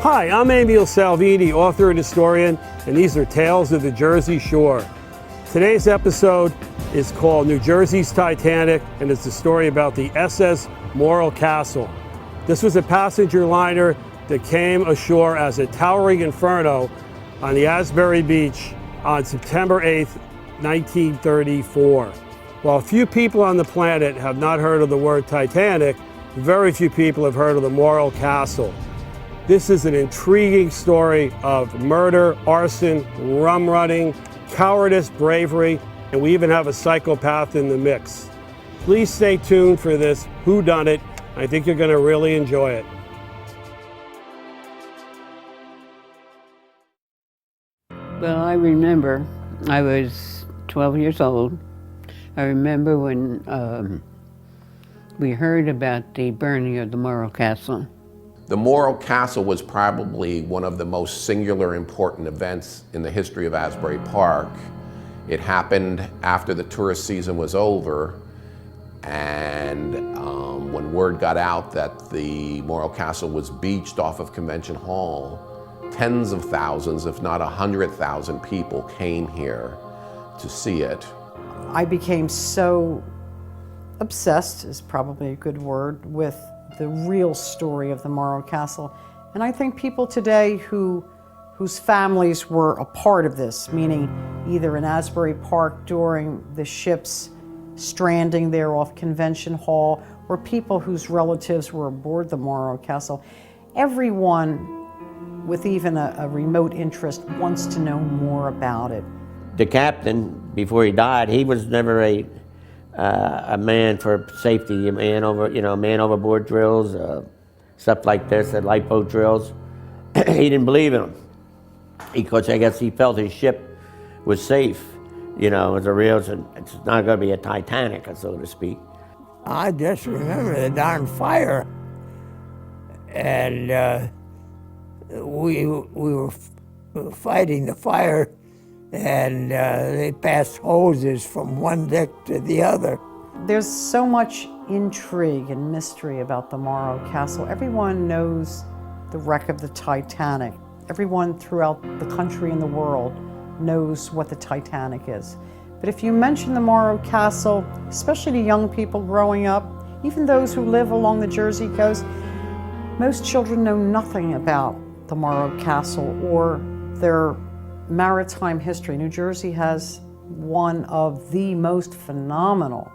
Hi, I'm Emil Salvini, author and historian, and these are Tales of the Jersey Shore. Today's episode is called New Jersey's Titanic, and it's a story about the SS Morro Castle. This was a passenger liner that came ashore as a towering inferno on the Asbury Beach on September 8th, 1934. While few people on the planet have not heard of the word Titanic, very few people have heard of the Morro Castle. This is an intriguing story of murder, arson, rum running, cowardice, bravery, and we even have a psychopath in the mix. Please stay tuned for this whodunit. I think you're going to really enjoy it. Well, I remember I was 12 years old. I remember when we heard about the burning of the Morro Castle. The Morro Castle was probably one of the most singular important events in the history of Asbury Park. It happened after the tourist season was over, and when word got out that the Morro Castle was beached off of Convention Hall, tens of thousands, if not 100,000 people came here to see it. I became so obsessed, is probably a good word, with the real story of the Morro Castle. And I think people today whose families were a part of this, meaning either in Asbury Park during the ship's stranding there off Convention Hall, or people whose relatives were aboard the Morro Castle, everyone with even a remote interest wants to know more about it. The captain, before he died, he was never a man for safety, a man overboard drills, stuff like this, lifeboat drills. He didn't believe in them because I guess he felt his ship was safe. It's not going to be a Titanic, so to speak. I just remember the darn fire, and we were fighting the fire. And they passed hoses from one deck to the other. There's so much intrigue and mystery about the Morro Castle. Everyone knows the wreck of the Titanic. Everyone throughout the country and the world knows what the Titanic is. But if you mention the Morro Castle, especially to young people growing up, even those who live along the Jersey coast, most children know nothing about the Morro Castle or their maritime history. New Jersey has one of the most phenomenal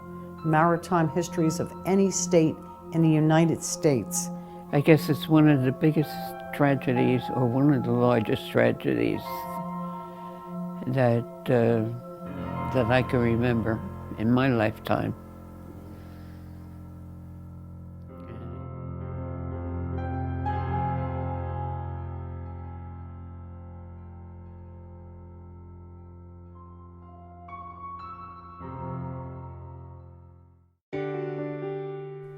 maritime histories of any state in the United States. I guess it's one of the biggest tragedies, or one of the largest tragedies that I can remember in my lifetime.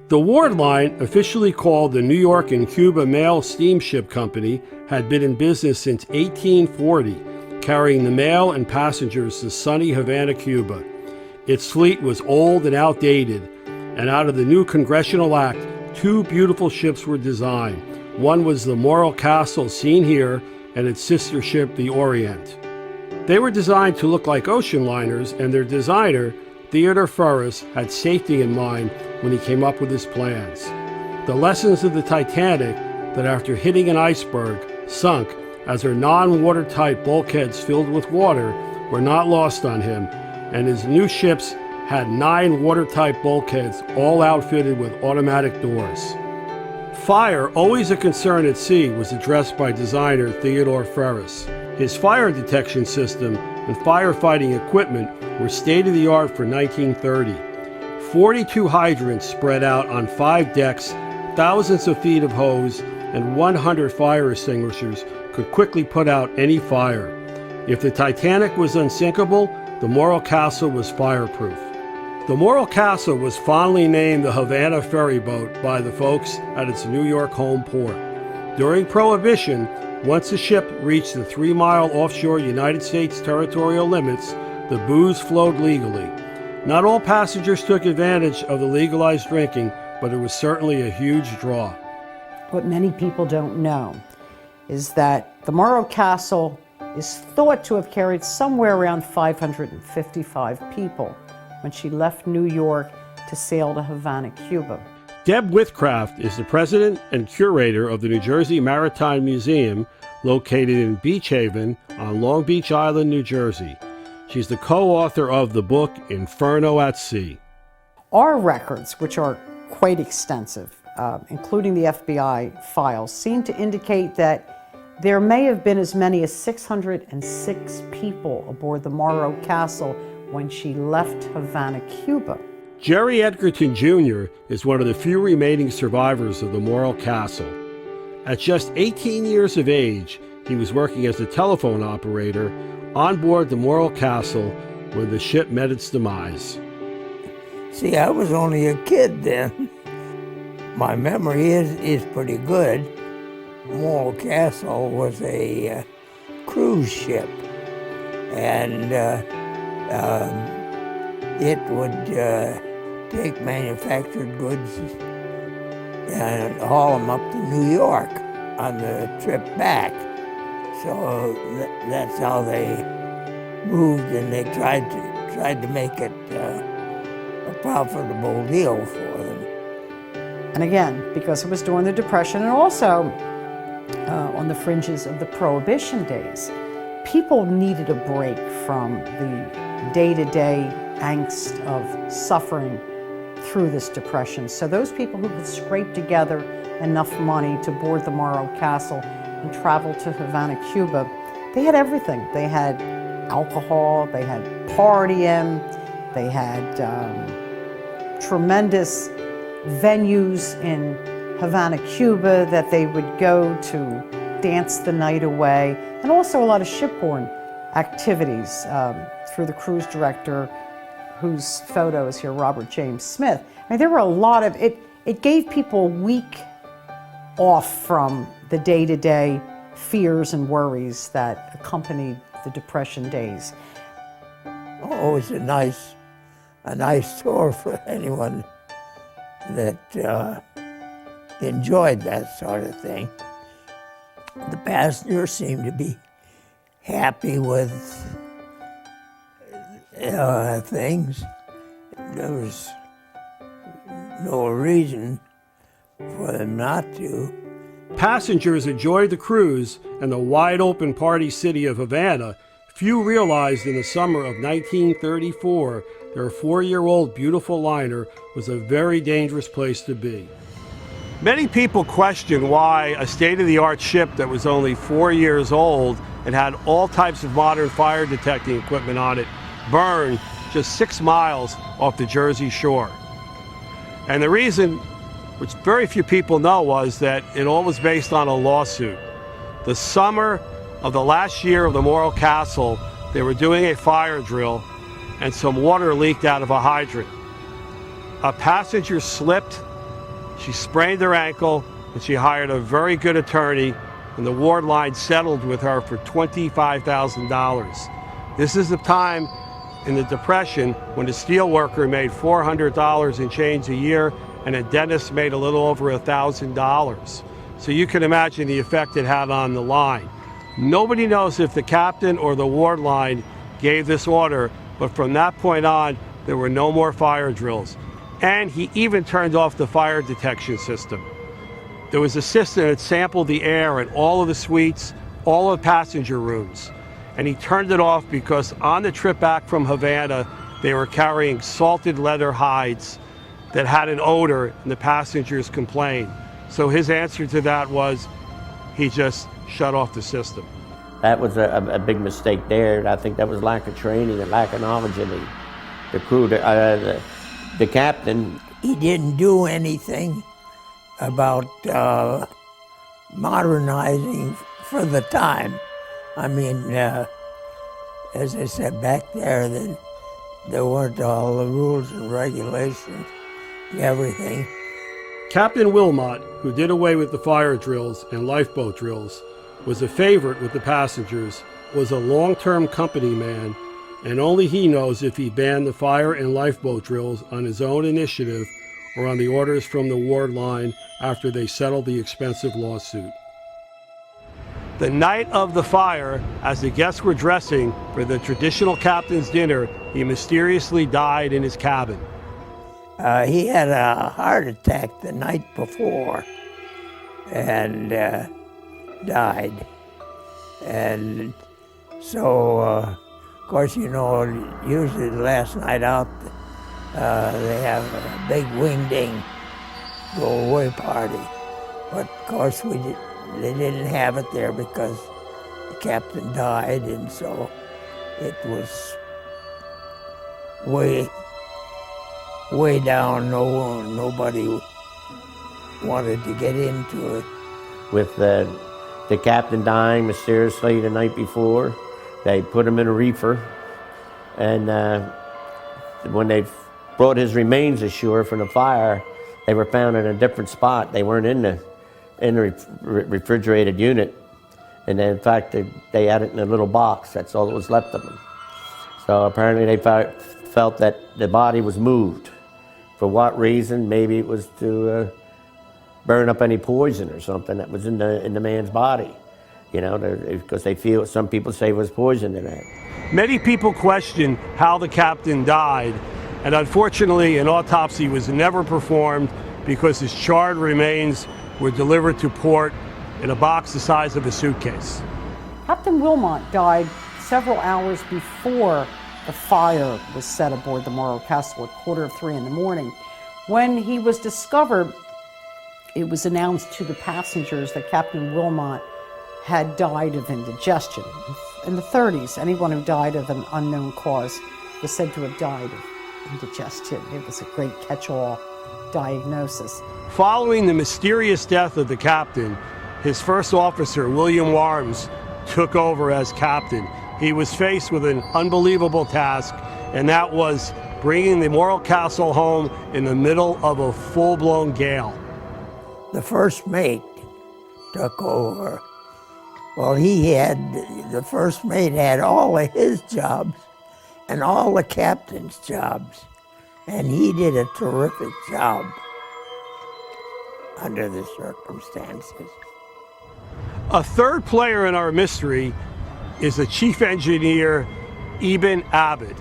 The Ward Line, officially called the New York and Cuba Mail Steamship Company, had been in business since 1840, carrying the mail and passengers to sunny Havana, Cuba. Its fleet was old and outdated, and out of the new Congressional Act, two beautiful ships were designed. One was the Morro Castle, seen here, and its sister ship, the Orient. They were designed to look like ocean liners, and their designer, Theodore Ferris, had safety in mind when he came up with his plans. The lessons of the Titanic, that after hitting an iceberg, sunk as her non-watertight bulkheads filled with water, were not lost on him, and his new ships had 9 watertight bulkheads, all outfitted with automatic doors. Fire, always a concern at sea, was addressed by designer Theodore Ferris. His fire detection system and firefighting equipment were state-of-the-art for 1930. 42 hydrants spread out on 5 decks, thousands of feet of hose, and 100 fire extinguishers could quickly put out any fire. If the Titanic was unsinkable, the Morro Castle was fireproof. The Morro Castle was fondly named the Havana ferry boat by the folks at its New York home port. During Prohibition, once the ship reached the 3-mile offshore United States territorial limits, the booze flowed legally. Not all passengers took advantage of the legalized drinking, but it was certainly a huge draw. What many people don't know is that the Morro Castle is thought to have carried somewhere around 555 people when she left New York to sail to Havana, Cuba. Deb Withcraft is the president and curator of the New Jersey Maritime Museum, located in Beach Haven on Long Beach Island, New Jersey. She's the co-author of the book Inferno at Sea. Our records, which are quite extensive, including the FBI files, seem to indicate that there may have been as many as 606 people aboard the Morro Castle when she left Havana, Cuba. Jerry Edgerton Jr. is one of the few remaining survivors of the Morro Castle. At just 18 years of age, he was working as a telephone operator on board the Morro Castle when the ship met its demise. See, I was only a kid then. My memory is pretty good. Morro Castle was a cruise ship, and it would take manufactured goods and haul them up to New York on the trip back. So that's how they moved, and they tried to make it a profitable deal for them. And again, because it was during the Depression and also on the fringes of the Prohibition days, people needed a break from the day-to-day angst of suffering through this depression. So those people who could scrape together enough money to board the Morro Castle and travel to Havana, Cuba, they had everything. They had alcohol, they had partying, they had tremendous venues in Havana, Cuba that they would go to dance the night away, and also a lot of shipborne activities through the cruise director, whose photo is here, Robert James Smith. I mean, there were a lot of, it gave people a week off from the day-to-day fears and worries that accompanied the Depression days. Oh, it was a nice tour for anyone that enjoyed that sort of thing. The passengers seemed to be happy with things. There was no reason for them not to. Passengers enjoyed the cruise and the wide-open party city of Havana. Few realized in the summer of 1934 their 4-year-old beautiful liner was a very dangerous place to be. Many people question why a state-of-the-art ship that was only 4 years old and had all types of modern fire detecting equipment on it burned just 6 miles off the Jersey shore. And the reason, which very few people know, was that it all was based on a lawsuit. The summer of the last year of the Morro Castle, they were doing a fire drill and some water leaked out of a hydrant. A passenger slipped, she sprained her ankle, and she hired a very good attorney, and the ward line settled with her for $25,000. This is the time in the Depression when a steel worker made $400 and change a year, and a dentist made a little over $1,000. So you can imagine the effect it had on the line. Nobody knows if the captain or the ward line gave this order, but from that point on, there were no more fire drills. And he even turned off the fire detection system. There was a system that sampled the air in all of the suites, all of the passenger rooms. And he turned it off because on the trip back from Havana, they were carrying salted leather hides that had an odor, and the passengers complained. So his answer to that was he just shut off the system. That was a big mistake there. I think that was lack of training and lack of knowledge in the crew. The captain, he didn't do anything about modernizing for the time. I mean, as I said back there, that there weren't all the rules and regulations, everything. Captain Wilmot, who did away with the fire drills and lifeboat drills, was a favorite with the passengers, was a long-term company man, and only he knows if he banned the fire and lifeboat drills on his own initiative or on the orders from the ward line after they settled the expensive lawsuit. The night of the fire, as the guests were dressing for the traditional captain's dinner, he mysteriously died in his cabin. He had a heart attack the night before and died. And so, of course, you know, usually the last night out, they have a big wing-ding go-away party. But, of course, they didn't have it there because the captain died, and so it was way down. Nobody wanted to get into it. With the captain dying mysteriously the night before, they put him in a reefer, and when they brought his remains ashore from the fire, they were found in a different spot. They weren't in the refrigerated unit, and then, in fact, they had it in a little box. That's all that was left of them. So apparently they felt that the body was moved. For what reason? Maybe it was to burn up any poison or something that was in the man's body. You know, because they feel, some people say, was poison in it. Many people question how the captain died, and unfortunately an autopsy was never performed because his charred remains were delivered to port in a box the size of a suitcase. Captain Wilmot died several hours before the fire was set aboard the Morro Castle at 2:45 in the morning. When he was discovered, it was announced to the passengers that Captain Wilmot had died of indigestion. In the 30s, anyone who died of an unknown cause was said to have died of indigestion. It was a great catch-all diagnosis. Following the mysterious death of the captain, his first officer, William Warms, took over as captain. He was faced with an unbelievable task, and that was bringing the Morro Castle home in the middle of a full-blown gale. The first mate took over. Well, the first mate had all of his jobs and all the captain's jobs, and he did a terrific job under the circumstances. A third player in our mystery is the chief engineer, Ibn Abd.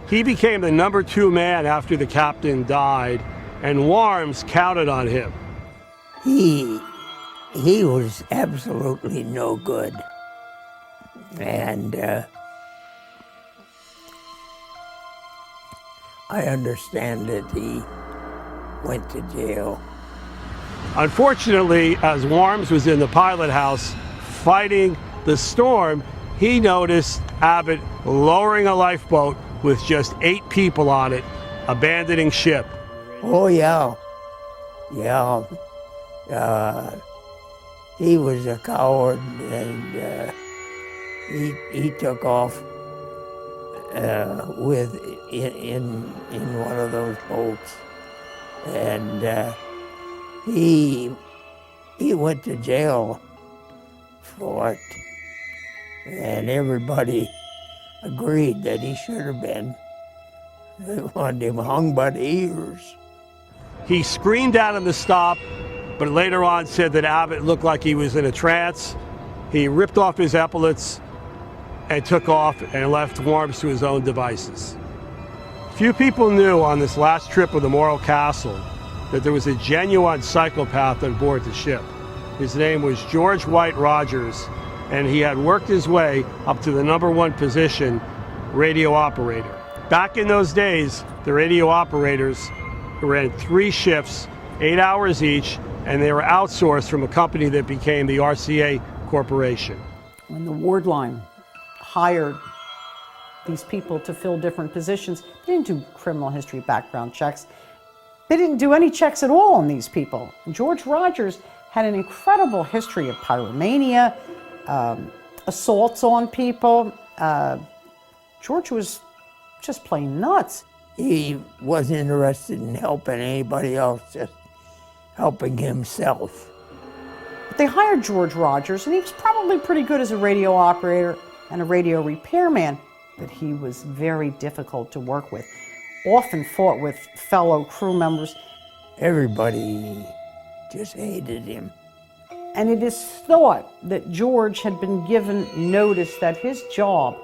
He became the number 2 man after the captain died, and Warms counted on him. He was absolutely no good. And I understand that he went to jail. Unfortunately, as Warms was in the pilot house fighting the storm, he noticed Abbott lowering a lifeboat with just 8 people on it, abandoning ship. Oh, yeah. Yeah. He was a coward, and he took off in one of those boats, and he went to jail for it, and everybody agreed that he should have been. They wanted him hung by the ears. He screamed out in the stop, but later on said that Abbott looked like he was in a trance. He ripped off his epaulets and took off and left Warms to his own devices. Few people knew on this last trip of the Morro Castle that there was a genuine psychopath on board the ship. His name was George White Rogers, and he had worked his way up to the #1 position, radio operator. Back in those days, the radio operators ran 3 shifts, 8 hours each, and they were outsourced from a company that became the RCA Corporation. When the ward line hired these people to fill different positions, they didn't do criminal history background checks. They didn't do any checks at all on these people. George Rogers had an incredible history of pyromania, assaults on people. George was just plain nuts. He wasn't interested in helping anybody else, just helping himself. But they hired George Rogers, and he was probably pretty good as a radio operator and a radio repairman, but he was very difficult to work with. Often fought with fellow crew members. Everybody just hated him. And it is thought that George had been given notice that his job,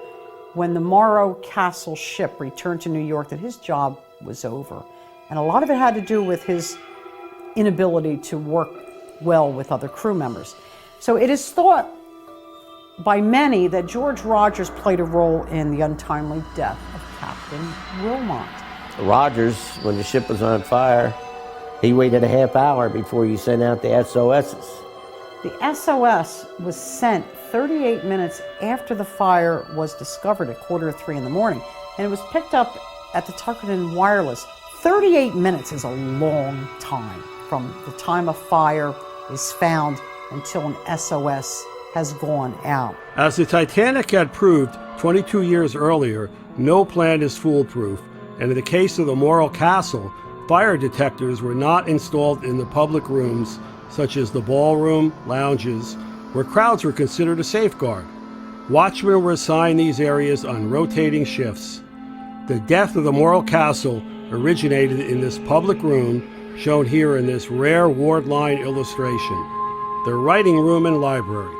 when the Morro Castle ship returned to New York, that his job was over. And a lot of it had to do with his inability to work well with other crew members. So it is thought by many that George Rogers played a role in the untimely death of Captain Wilmot. Rogers, when the ship was on fire, he waited a half hour before he sent out the SOSs. The SOS was sent 38 minutes after the fire was discovered at 2:45 in the morning, and it was picked up at the Tuckerton Wireless. 38 minutes is a long time from the time a fire is found until an SOS has gone out. As the Titanic had proved 22 years earlier, no plan is foolproof, and in the case of the Morro Castle, fire detectors were not installed in the public rooms such as the ballroom, lounges, where crowds were considered a safeguard. Watchmen were assigned these areas on rotating shifts. The death of the Morro Castle originated in this public room, shown here in this rare ward line illustration, the writing room and library.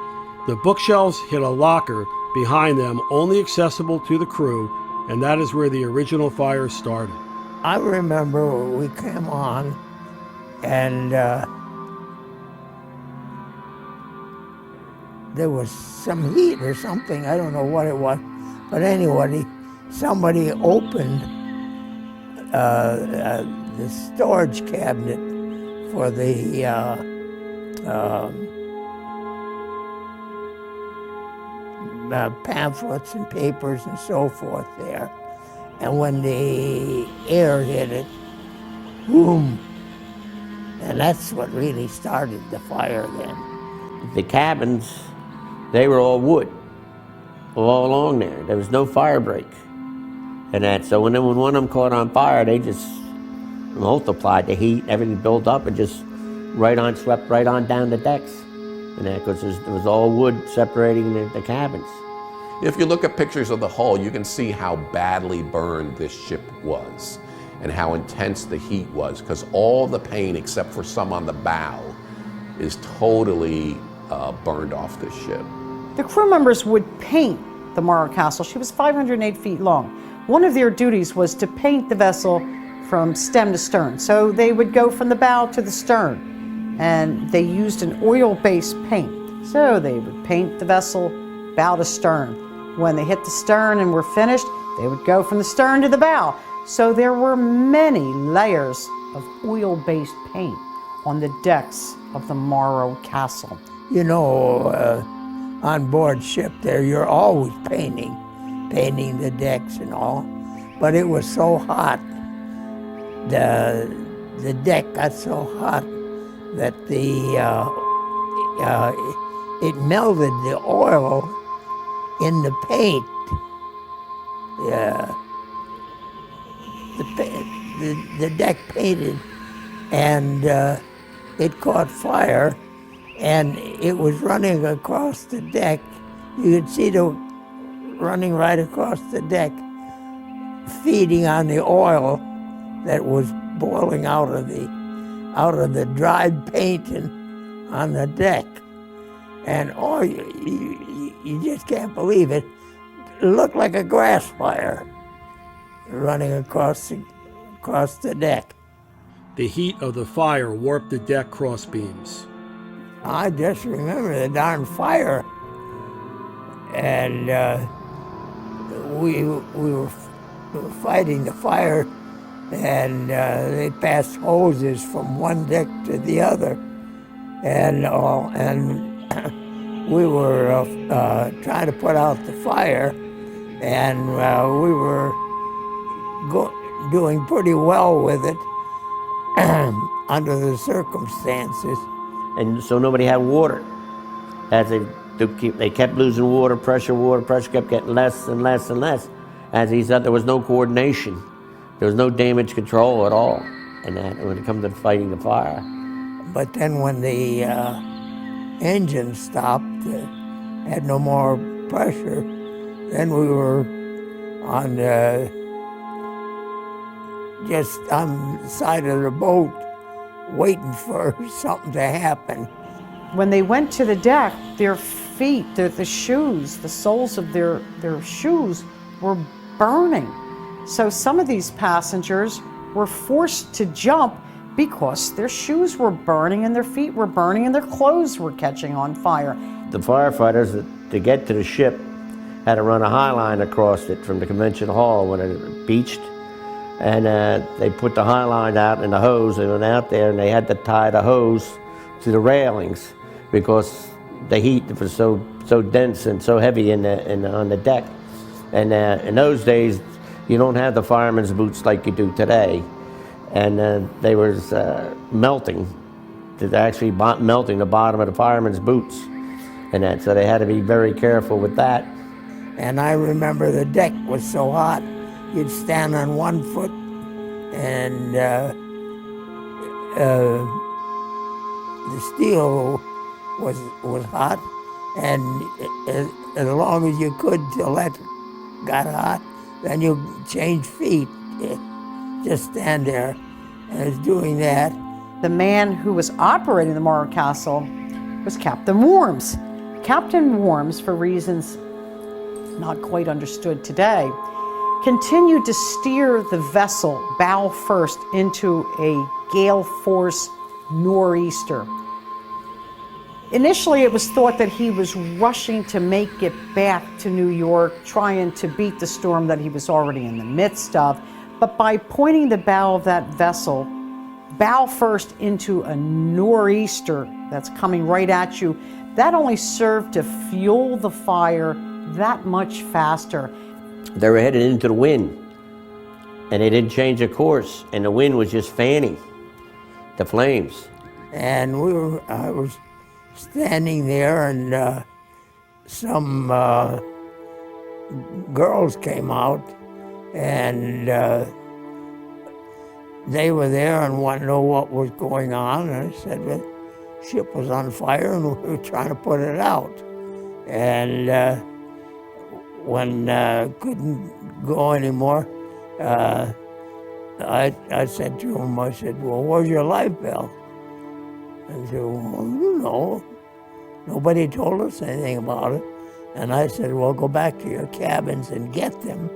The bookshelves hid a locker behind them, only accessible to the crew, and that is where the original fire started. I remember we came on, and there was some heat or something. I don't know what it was. But anyway, somebody opened the storage cabinet for the pamphlets and papers and so forth there. And when the air hit it, boom. And that's what really started the fire then. The cabins, they were all wood, all along there. There was no fire break. And that, so when one of them caught on fire, they just multiplied the heat, everything built up and just swept right on down the decks. And that, because there was all wood separating the cabins. If you look at pictures of the hull, you can see how badly burned this ship was and how intense the heat was, because all the paint, except for some on the bow, is totally burned off this ship. The crew members would paint the Morro Castle. She was 508 feet long. One of their duties was to paint the vessel from stem to stern. So they would go from the bow to the stern, and they used an oil-based paint. So they would paint the vessel bow to stern. When they hit the stern and were finished, they would go from the stern to the bow. So there were many layers of oil-based paint on the decks of the Morro Castle. You know, on board ship there, you're always painting the decks and all. But it was so hot, the deck got so hot that it melted the oil in the paint. The deck painted, and it caught fire, and it was running across the deck. You could see it running right across the deck, feeding on the oil that was boiling out of the dried paint on the deck. And oh, you just can't believe it. It looked like a grass fire running across the deck. The heat of the fire warped the deck cross beams. I just remember the darn fire, and we were fighting the fire, and they passed hoses from one deck to the other, and we were trying to put out the fire, and we were doing pretty well with it under the circumstances. And so nobody had water. As they kept losing water pressure kept getting less and less and less. As he said, there was no coordination. There was no damage control at all. And that when it comes to fighting the fire. But then when the engine stopped, had no more pressure, then we were on just on the side of the boat waiting for something to happen. When they went to the deck, their feet, the shoes, the soles of their shoes were burning. So some of these passengers were forced to jump because their shoes were burning and their feet were burning and their clothes were catching on fire. The firefighters, to get to the ship, had to run a high line across it from the convention hall when it beached. And they put the high line out and the hose, and went out there, and they had to tie the hose to the railings because the heat was so dense and so heavy on the deck. And in those days, you don't have the fireman's boots like you do today. And they was melting, actually melting the bottom of the fireman's boots. And that, so they had to be very careful with that. And I remember the deck was so hot, you'd stand on one foot and the steel was hot, and as long as you could till that got hot, then you change feet. Just stand there. And I was doing that. The man who was operating the Morro Castle was Captain Worms. Captain Worms, for reasons not quite understood today, continued to steer the vessel bow first into a gale force nor'easter. Initially, it was thought that he was rushing to make it back to New York, trying to beat the storm that he was already in the midst of. But by pointing the bow of that vessel bow first into a nor'easter that's coming right at you, that only served to fuel the fire that much faster. They were headed into the wind, and they didn't change their course, and the wind was just fanning the flames. And I was standing there, and some girls came out, and they were there and wanted to know what was going on. And I said, well, the ship was on fire and we were trying to put it out. And when couldn't go anymore, I said to him, I said, well, where's your life belt? And he said, well, no, nobody told us anything about it. And I said, well, go back to your cabins and get them.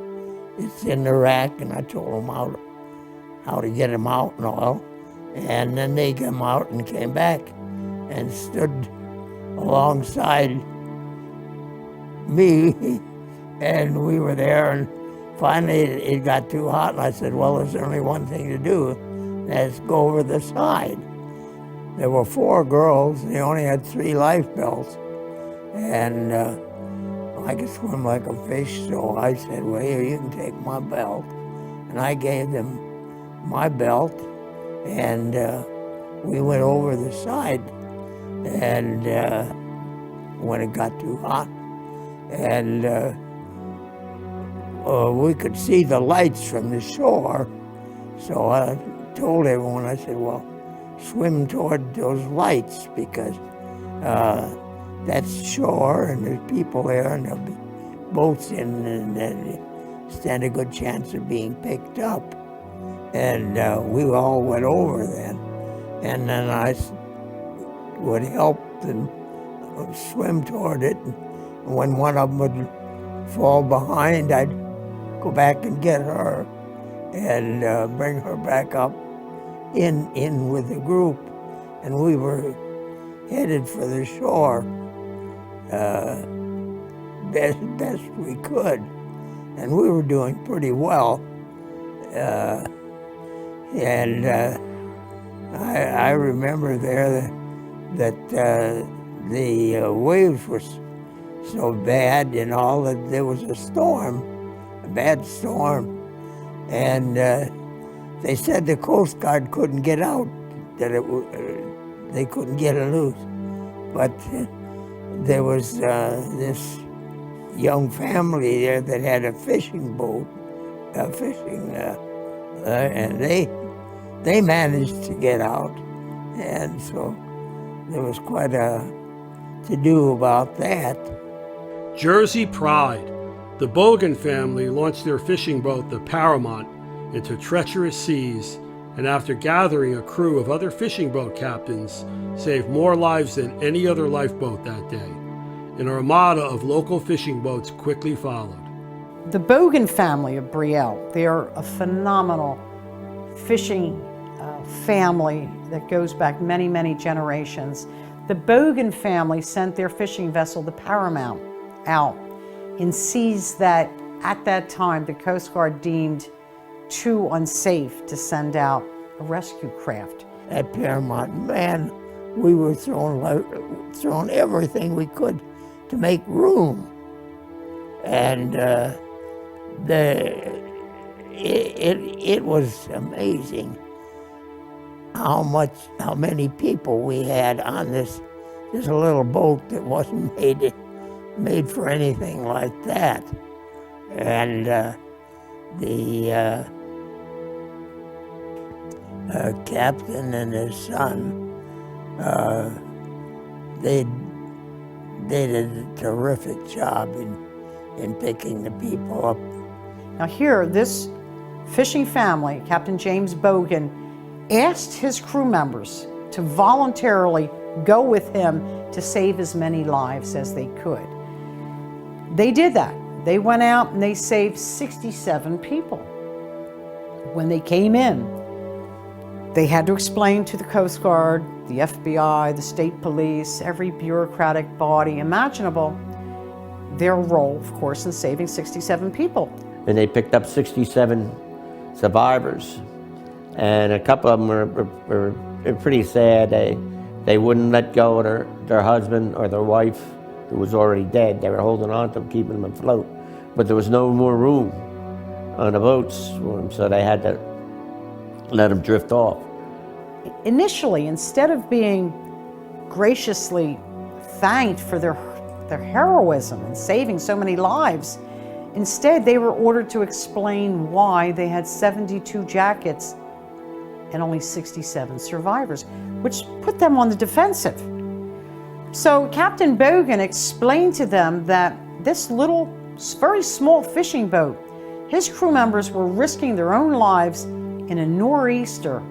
It's in the rack, and I told them how to get them out and all. And then they came out and came back and stood alongside me, and we were there, and finally it got too hot, and I said, well, there's only one thing to do, and that's go over the side. There were 4 girls, and they only had 3 life belts, and I could swim like a fish, so I said, well, here, you can take my belt. And I gave them my belt, and we went over the side, and when it got too hot, and we could see the lights from the shore, so I told everyone, I said, well, swim toward those lights, because that's shore, and there's people there, and there'll be boats in, and they stand a good chance of being picked up. And we all went over then, and then I would help them swim toward it. And when one of them would fall behind, I'd go back and get her and bring her back up in with the group. And we were headed for the shore best we could. And we were doing pretty well. And I remember there that the waves were so bad and all that there was a storm, a bad storm. And they said the Coast Guard couldn't get out, that they couldn't get it loose. But there was this young family there that had a fishing boat, and they managed to get out, and so there was quite a to-do about that. Jersey pride. The Bogan family launched their fishing boat, the Paramount, into treacherous seas and after gathering a crew of other fishing boat captains, saved more lives than any other lifeboat that day. An armada of local fishing boats quickly followed. The Bogan family of Brielle, they are a phenomenal fishing family that goes back many, many generations. The Bogan family sent their fishing vessel, the Paramount, out in seas that at that time the Coast Guard deemed too unsafe to send out a rescue craft. At Paramount, man, we were throwing everything we could to make room. And it was amazing how many people we had on this little boat that wasn't made for anything like that. And the captain and his son, they did a terrific job in picking the people up. Now here, this fishing family, Captain James Bogan, asked his crew members to voluntarily go with him to save as many lives as they could. They did that. They went out and they saved 67 people. When they came in, they had to explain to the Coast Guard, the FBI, the state police, every bureaucratic body imaginable, their role, of course, in saving 67 people. And they picked up 67 survivors. And a couple of them were pretty sad. They wouldn't let go of their husband or their wife, who was already dead. They were holding on to them, keeping them afloat. But there was no more room on the boats for them, so they had to let them drift off. Initially, instead of being graciously thanked for their heroism in saving so many lives, instead they were ordered to explain why they had 72 jackets and only 67 survivors, which put them on the defensive. So Captain Bogan explained to them that this little, very small fishing boat, his crew members were risking their own lives in a nor'easter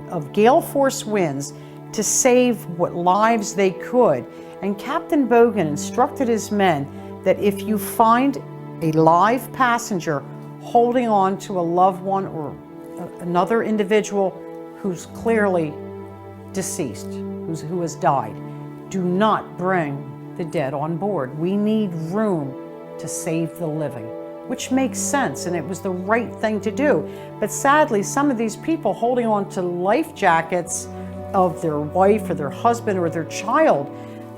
of gale force winds to save what lives they could. And Captain Bogan instructed his men that if you find a live passenger holding on to a loved one or another individual who's clearly deceased, who has died, do not bring the dead on board. We need room to save the living, which makes sense, and it was the right thing to do. But sadly, some of these people holding on to life jackets of their wife or their husband or their child,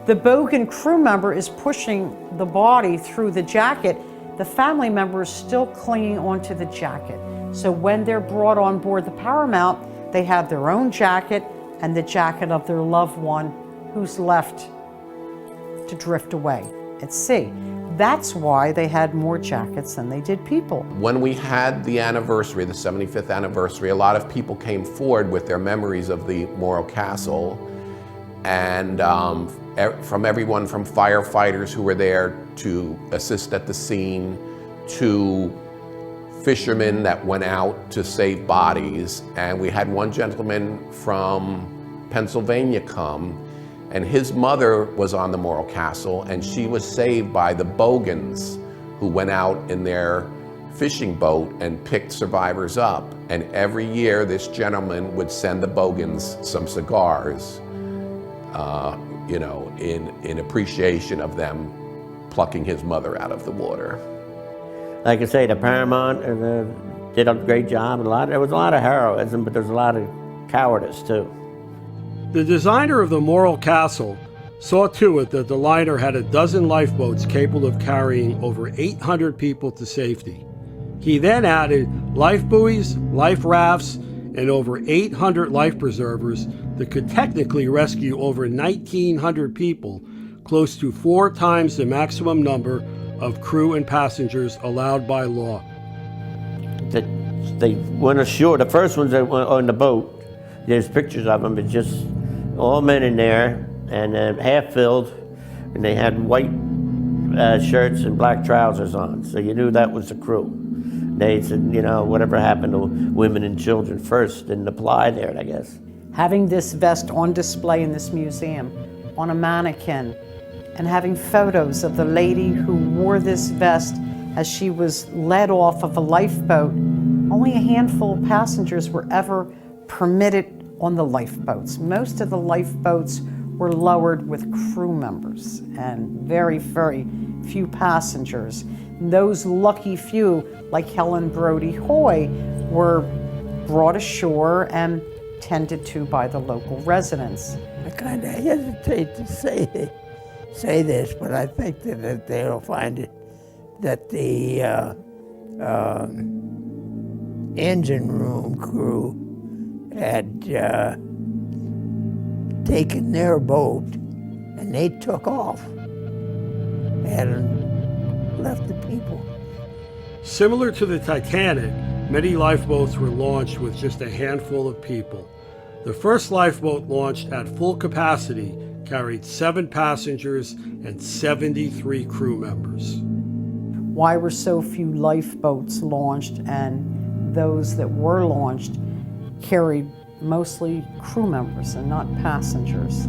the Bogan crew member is pushing the body through the jacket. The family member is still clinging onto the jacket. So when they're brought on board the Paramount, they have their own jacket and the jacket of their loved one who's left to drift away at sea. That's why they had more jackets than they did people. When we had the anniversary, the 75th anniversary, a lot of people came forward with their memories of the Morro Castle, and from everyone from firefighters who were there to assist at the scene, to fishermen that went out to save bodies. And we had one gentleman from Pennsylvania come, and his mother was on the Morro Castle, and she was saved by the Bogans, who went out in their fishing boat and picked survivors up. And every year this gentleman would send the Bogans some cigars, you know, in appreciation of them plucking his mother out of the water. Like I say, the Paramount did a great job. There was a lot of heroism, but there's a lot of cowardice too. The designer of the Morro Castle saw to it that the liner had a dozen lifeboats capable of carrying over 800 people to safety. He then added life buoys, life rafts, and over 800 life preservers that could technically rescue over 1,900 people, close to 4 times the maximum number of crew and passengers allowed by law. They went ashore. The first ones that went on the boat, there's pictures of them. It's just all men in there, and half filled, and they had white shirts and black trousers on, so you knew that was the crew. they said, you know, whatever happened to women and children first didn't apply there, I guess. Having this vest on display in this museum, on a mannequin, and having photos of the lady who wore this vest as she was led off of a lifeboat. Only a handful of passengers were ever permitted on the lifeboats. Most of the lifeboats were lowered with crew members and very, very few passengers. And those lucky few, like Helen Brody Hoy, were brought ashore and tended to by the local residents. I kind of hesitate to say this, but I think that they'll find it that the engine room crew had taken their boat and they took off and left the people. Similar to the Titanic, many lifeboats were launched with just a handful of people. The first lifeboat launched at full capacity carried 7 passengers and 73 crew members. Why were so few lifeboats launched, and those that were launched carried mostly crew members and not passengers?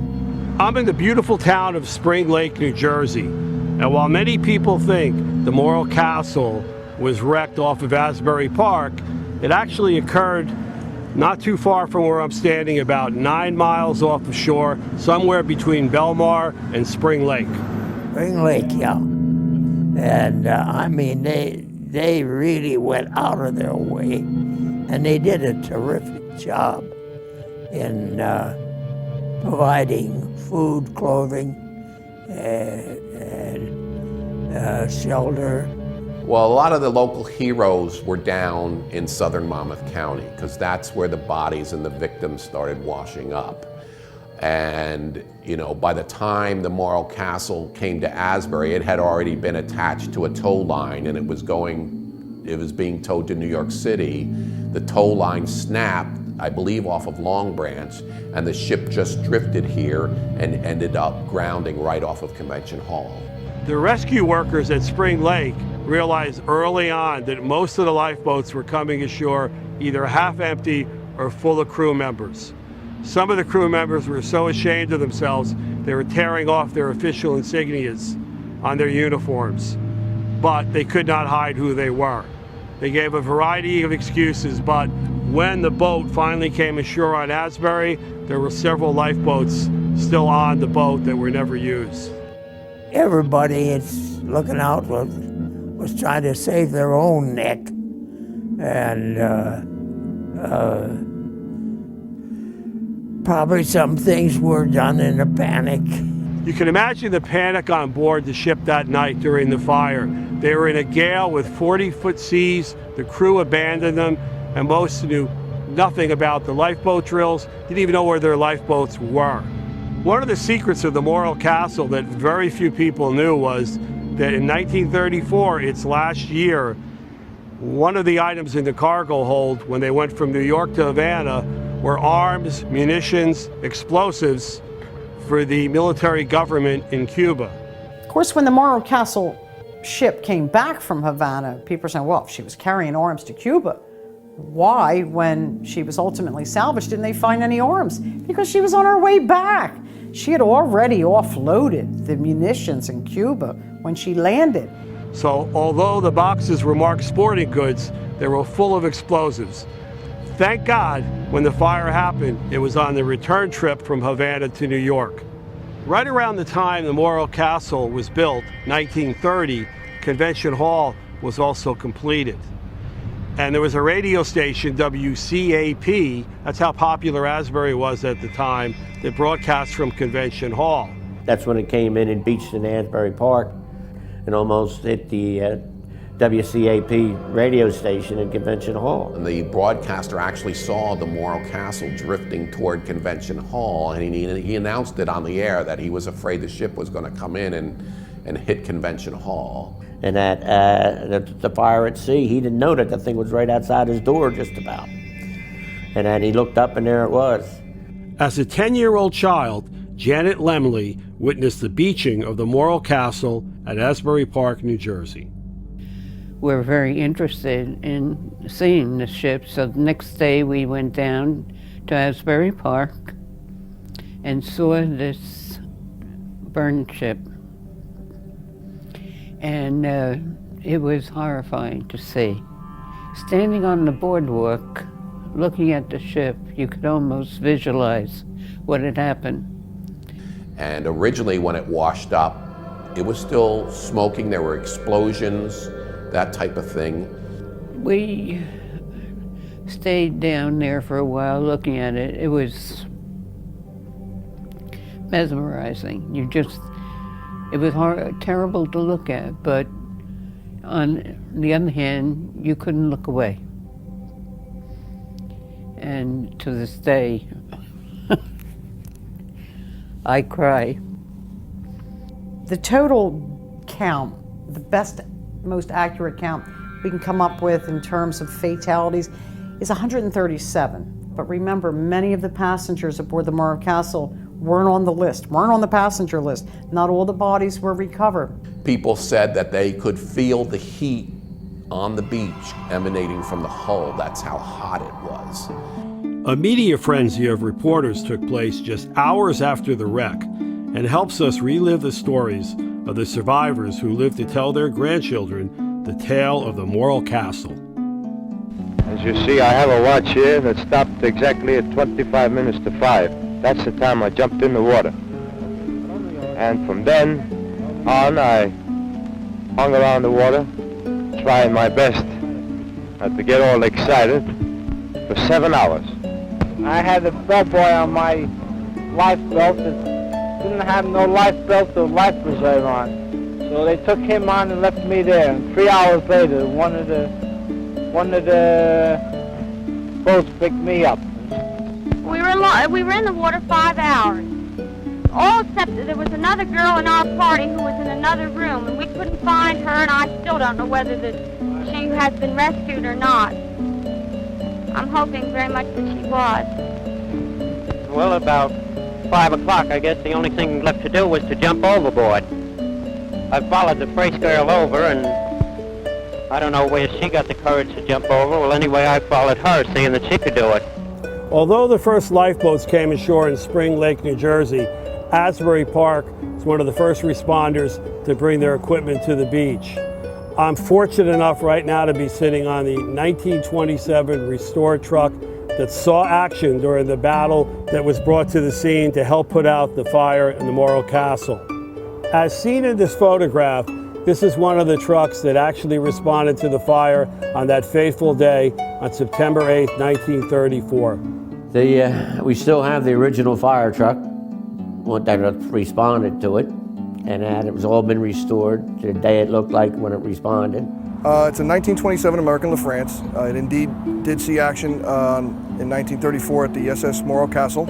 I'm in the beautiful town of Spring Lake, New Jersey, and while many people think the Morro Castle was wrecked off of Asbury Park, it actually occurred not too far from where I'm standing, about 9 miles off the shore, somewhere between Belmar and Spring Lake. Spring Lake, yeah. And I mean, they really went out of their way, and they did a terrific job in providing food, clothing, and shelter. Well, a lot of the local heroes were down in southern Monmouth County because that's where the bodies and the victims started washing up. And, you know, by the time the Morro Castle came to Asbury, it had already been attached to a tow line and it was being towed to New York City. The tow line snapped, I believe, off of Long Branch, and the ship just drifted here and ended up grounding right off of Convention Hall. The rescue workers at Spring Lake realized early on that most of the lifeboats were coming ashore either half empty or full of crew members. Some of the crew members were so ashamed of themselves they were tearing off their official insignias on their uniforms, but they could not hide who they were. They gave a variety of excuses, but when the boat finally came ashore on Asbury, there were several lifeboats still on the boat that were never used. Everybody is looking out was trying to save their own neck, and probably some things were done in a panic. You can imagine the panic on board the ship that night during the fire. They were in a gale with 40-foot seas, the crew abandoned them, and most knew nothing about the lifeboat drills, didn't even know where their lifeboats were. One of the secrets of the Morro Castle that very few people knew was that in 1934, its last year, one of the items in the cargo hold when they went from New York to Havana were arms, munitions, explosives for the military government in Cuba. Of course, when the Morro Castle ship came back from Havana, people were saying, well, if she was carrying arms to Cuba, why, when she was ultimately salvaged, didn't they find any arms? Because she was on her way back. She had already offloaded the munitions in Cuba when she landed. So although the boxes were marked sporting goods, they were full of explosives. Thank God, when the fire happened, it was on the return trip from Havana to New York. Right around the time the Morro Castle was built, 1930, Convention Hall was also completed. And there was a radio station, WCAP, that's how popular Asbury was at the time, that broadcast from Convention Hall. That's when it came in and beached in Asbury Park and almost hit the WCAP radio station in Convention Hall. And the broadcaster actually saw the Morro Castle drifting toward Convention Hall, and he announced it on the air that he was afraid the ship was going to come in and hit Convention Hall. And that the fire at sea, he didn't know that the thing was right outside his door just about. And then he looked up and there it was. As a 10-year-old child, Janet Lemley witnessed the beaching of the Morro Castle at Asbury Park, New Jersey. were very interested in seeing the ship. So the next day we went down to Asbury Park and saw this burned ship. And it was horrifying to see. Standing on the boardwalk, looking at the ship, you could almost visualize what had happened. And originally when it washed up, it was still smoking, there were explosions, that type of thing. We stayed down there for a while looking at it. It was mesmerizing. It was terrible to look at, but on the other hand, you couldn't look away. And to this day, I cry. The total count, the best, most accurate count we can come up with in terms of fatalities is 137. But remember, many of the passengers aboard the Morro Castle weren't on the list, weren't on the passenger list. Not all the bodies were recovered. People said that they could feel the heat on the beach emanating from the hull. That's how hot it was. A media frenzy of reporters took place just hours after the wreck and helps us relive the stories of the survivors who lived to tell their grandchildren the tale of the Morro Castle. As you see, I have a watch here that stopped exactly at 25 minutes to 5. That's the time I jumped in the water. And from then on, I hung around the water, trying my best not to get all excited, for 7 hours. I had a bellboy on my life belt that didn't have no life belt or life preserve on. So they took him on and left me there. And 3 hours later, one of the boats picked me up. We were in the water 5 hours. All except that there was another girl in our party who was in another room, and we couldn't find her, and I still don't know whether she has been rescued or not. I'm hoping very much that she was. Well, about 5 o'clock, I guess the only thing left to do was to jump overboard. I followed the first girl over, and I don't know where she got the courage to jump over. Well, anyway, I followed her, seeing that she could do it. Although the first lifeboats came ashore in Spring Lake, New Jersey, Asbury Park was one of the first responders to bring their equipment to the beach. I'm fortunate enough right now to be sitting on the 1927 restored truck that saw action during the battle that was brought to the scene to help put out the fire in the Morro Castle. As seen in this photograph, this is one of the trucks that actually responded to the fire on that fateful day on September 8, 1934. We still have the original fire truck that responded to it, and it was all been restored to the day it looked like when it responded. It's a 1927 American LaFrance. It indeed did see action in 1934 at the SS Morro Castle.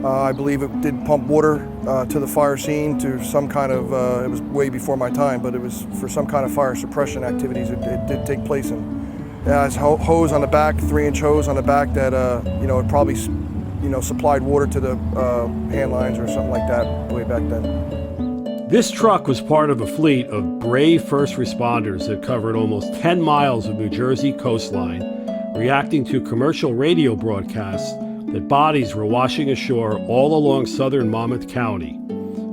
I believe it did pump water to the fire scene to some kind of, it was way before my time, but it was for some kind of fire suppression activities it did take place in. It has hose on the back, 3-inch hose on the back that, it probably, supplied water to the hand lines or something like that way back then. This truck was part of a fleet of brave first responders that covered almost 10 miles of New Jersey coastline, reacting to commercial radio broadcasts that bodies were washing ashore all along southern Monmouth County.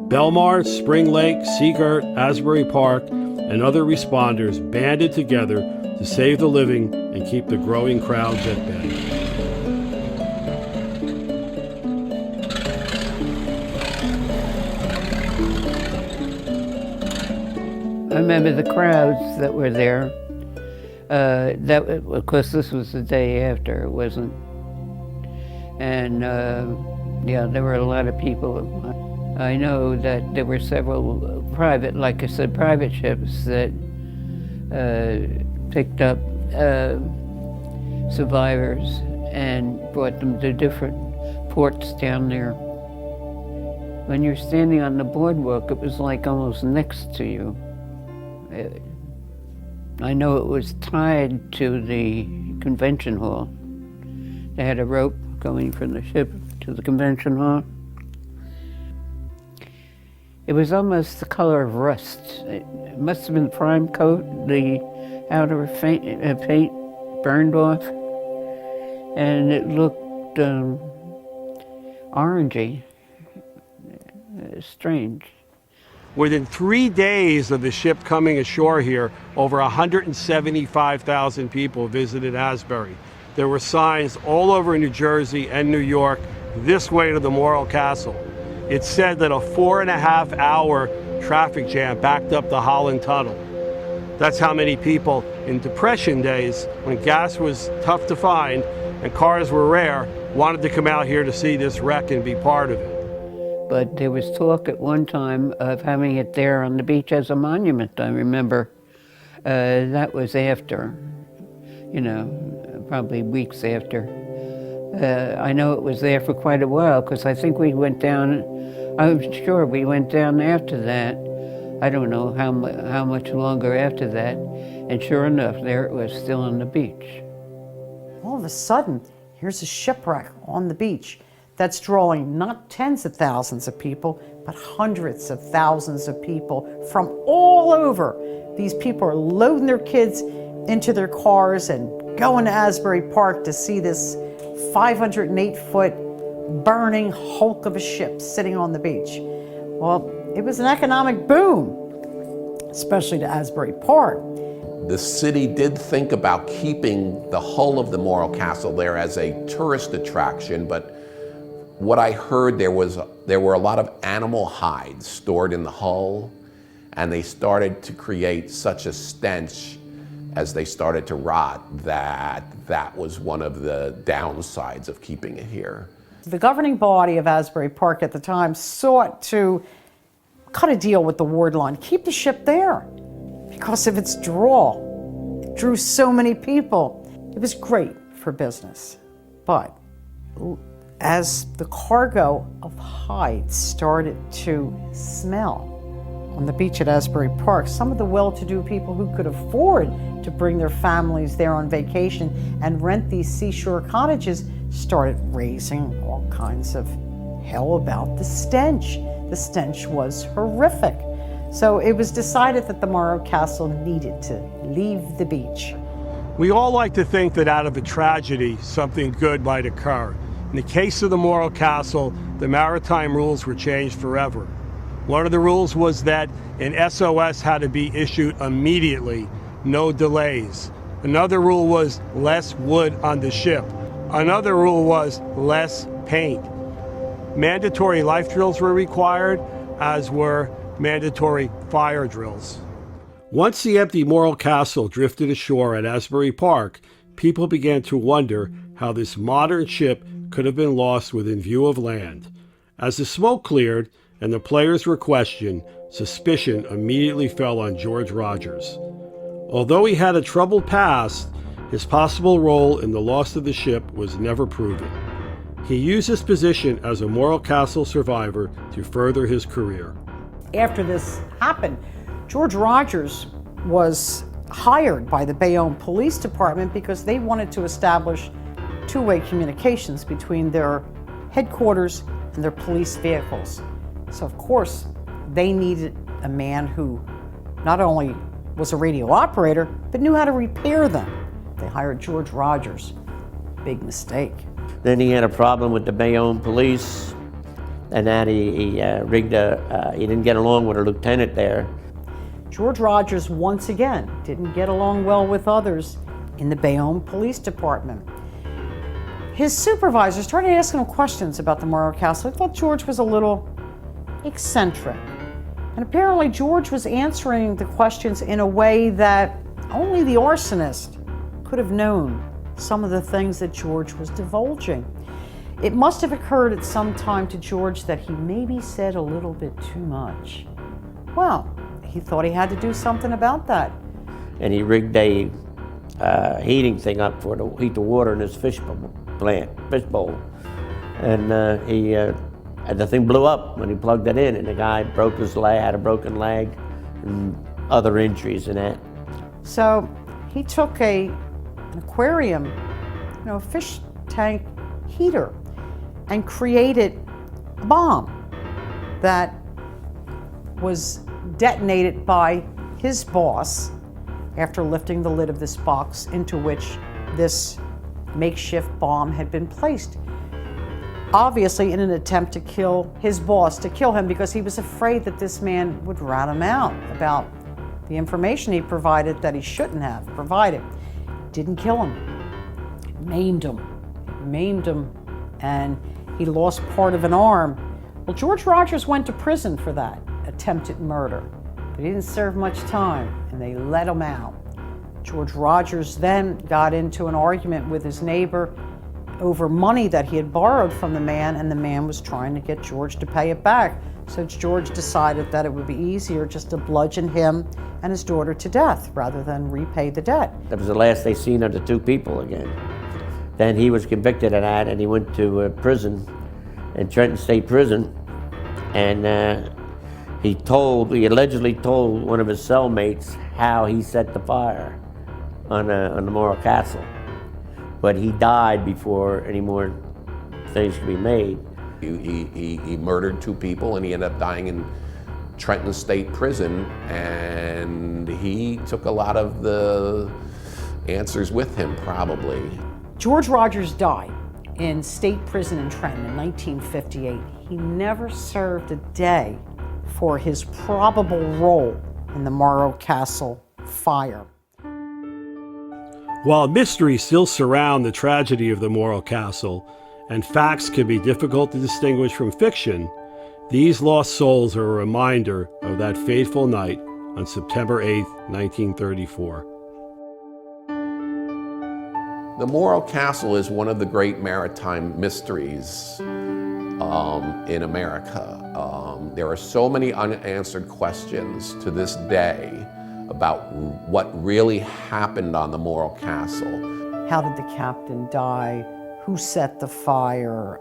Belmar, Spring Lake, Seagirt, Asbury Park, and other responders banded together to save the living and keep the growing crowds at bay. I remember the crowds that were there. Of course, this was the day after, it wasn't. And there were a lot of people. I know that there were several private, like I said, private ships that picked up survivors and brought them to different ports down there. When you're standing on the boardwalk, it was like almost next to you. I know it was tied to the convention hall. They had a rope going from the ship to the convention hall. It was almost the color of rust. It must have been prime coat. The outer paint burned off, and it looked orangey. Strange. Within 3 days of the ship coming ashore here, over 175,000 people visited Asbury. There were signs all over New Jersey and New York, this way to the Morro Castle. It said that a 4.5-hour traffic jam backed up the Holland Tunnel. That's how many people in Depression days, when gas was tough to find and cars were rare, wanted to come out here to see this wreck and be part of it. But there was talk at one time of having it there on the beach as a monument, I remember. That was after, probably weeks after. I know it was there for quite a while, because I think we went down, I'm sure we went down after that. I don't know how much longer after that. And sure enough, there it was, still on the beach. All of a sudden, here's a shipwreck on the beach that's drawing not tens of thousands of people, but hundreds of thousands of people from all over. These people are loading their kids into their cars and going to Asbury Park to see this 508-foot burning hulk of a ship sitting on the beach. Well, it was an economic boom, especially to Asbury Park. The city did think about keeping the hull of the Morro Castle there as a tourist attraction, but what I heard, there were a lot of animal hides stored in the hull, and they started to create such a stench as they started to rot that was one of the downsides of keeping it here. The governing body of Asbury Park at the time sought to cut a deal with the ward line, keep the ship there because of its draw. It drew so many people. It was great for business, but as the cargo of hides started to smell on the beach at Asbury Park, some of the well-to-do people who could afford to bring their families there on vacation and rent these seashore cottages started raising all kinds of hell about the stench. The stench was horrific. So it was decided that the Morro Castle needed to leave the beach. We all like to think that out of a tragedy, something good might occur. In the case of the Morro Castle, the maritime rules were changed forever. One of the rules was that an SOS had to be issued immediately, no delays. Another rule was less wood on the ship. Another rule was less paint. Mandatory life drills were required, as were mandatory fire drills. Once the empty Morro Castle drifted ashore at Asbury Park, people began to wonder how this modern ship could have been lost within view of land. As the smoke cleared and the players were questioned, suspicion immediately fell on George Rogers. Although he had a troubled past, his possible role in the loss of the ship was never proven. He used his position as a Morro Castle survivor to further his career. After this happened, George Rogers was hired by the Bayonne Police Department because they wanted to establish two-way communications between their headquarters and their police vehicles. So of course, they needed a man who not only was a radio operator, but knew how to repair them. They hired George Rogers. Big mistake. Then he had a problem with the Bayonne police, and that he didn't get along with a lieutenant there. George Rogers, once again, didn't get along well with others in the Bayonne Police Department. His supervisor started asking him questions about the Morro Castle. He thought George was a little eccentric. And apparently George was answering the questions in a way that only the arsonist could have known some of the things that George was divulging. It must have occurred at some time to George that he maybe said a little bit too much. Well, he thought he had to do something about that. And he rigged a heating thing up for to heat the water in his fish bowl. And the thing blew up when he plugged it in, and the guy broke his leg, had a broken leg, and other injuries in that. So he took an aquarium, fish tank heater, and created a bomb that was detonated by his boss after lifting the lid of this box into which this makeshift bomb had been placed. Obviously in an attempt to kill his boss, to kill him because he was afraid that this man would rat him out about the information he provided that he shouldn't have provided. Didn't kill him, maimed him, and he lost part of an arm. Well, George Rogers went to prison for that attempted murder, but he didn't serve much time, and they let him out. George Rogers then got into an argument with his neighbor over money that he had borrowed from the man, and the man was trying to get George to pay it back. So George decided that it would be easier just to bludgeon him and his daughter to death rather than repay the debt. That was the last they seen of the two people again. Then he was convicted of that, and he went to prison, in Trenton State Prison, and he allegedly told one of his cellmates how he set the fire on the Morro Castle. But he died before any more things could be made. He murdered two people, and he ended up dying in Trenton State Prison, and he took a lot of the answers with him, probably. George Rogers died in state prison in Trenton in 1958. He never served a day for his probable role in the Morro Castle fire. While mysteries still surround the tragedy of the Morro Castle, and facts can be difficult to distinguish from fiction, these lost souls are a reminder of that fateful night on September 8, 1934. The Morro Castle is one of the great maritime mysteries in America. There are so many unanswered questions to this day about what really happened on the Morro Castle. How did the captain die? Who set the fire?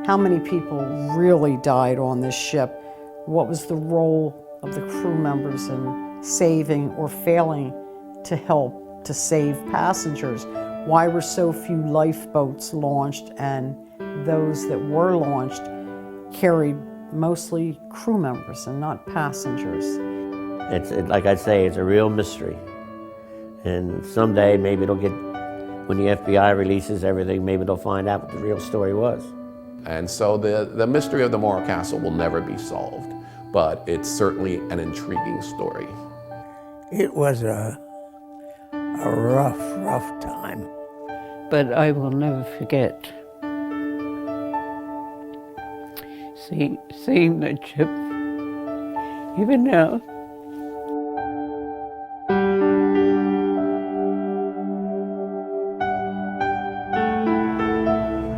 How many people really died on this ship? What was the role of the crew members in saving or failing to help to save passengers? Why were so few lifeboats launched, and those that were launched carried mostly crew members and not passengers? Like I say, it's a real mystery. And someday maybe it'll get, when the FBI releases everything, maybe they'll find out what the real story was. And so the mystery of the Morro Castle will never be solved, but it's certainly an intriguing story. It was a rough time. But I will never forget seeing the ship, even now.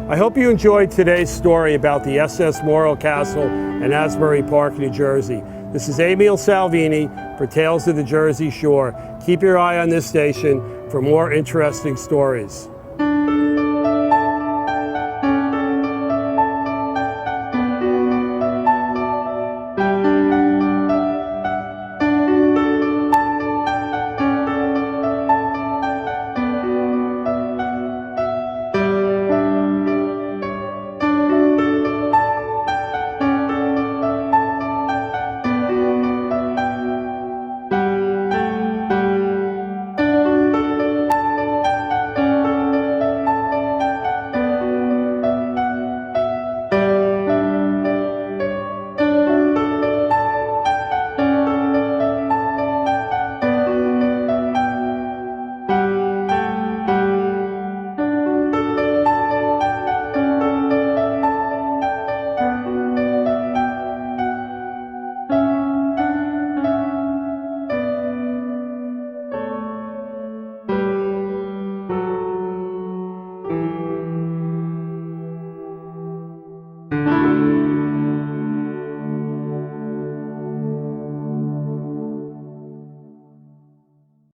I hope you enjoyed today's story about the SS Morro Castle in Asbury Park, New Jersey. This is Emil Salvini for Tales of the Jersey Shore. Keep your eye on this station for more interesting stories.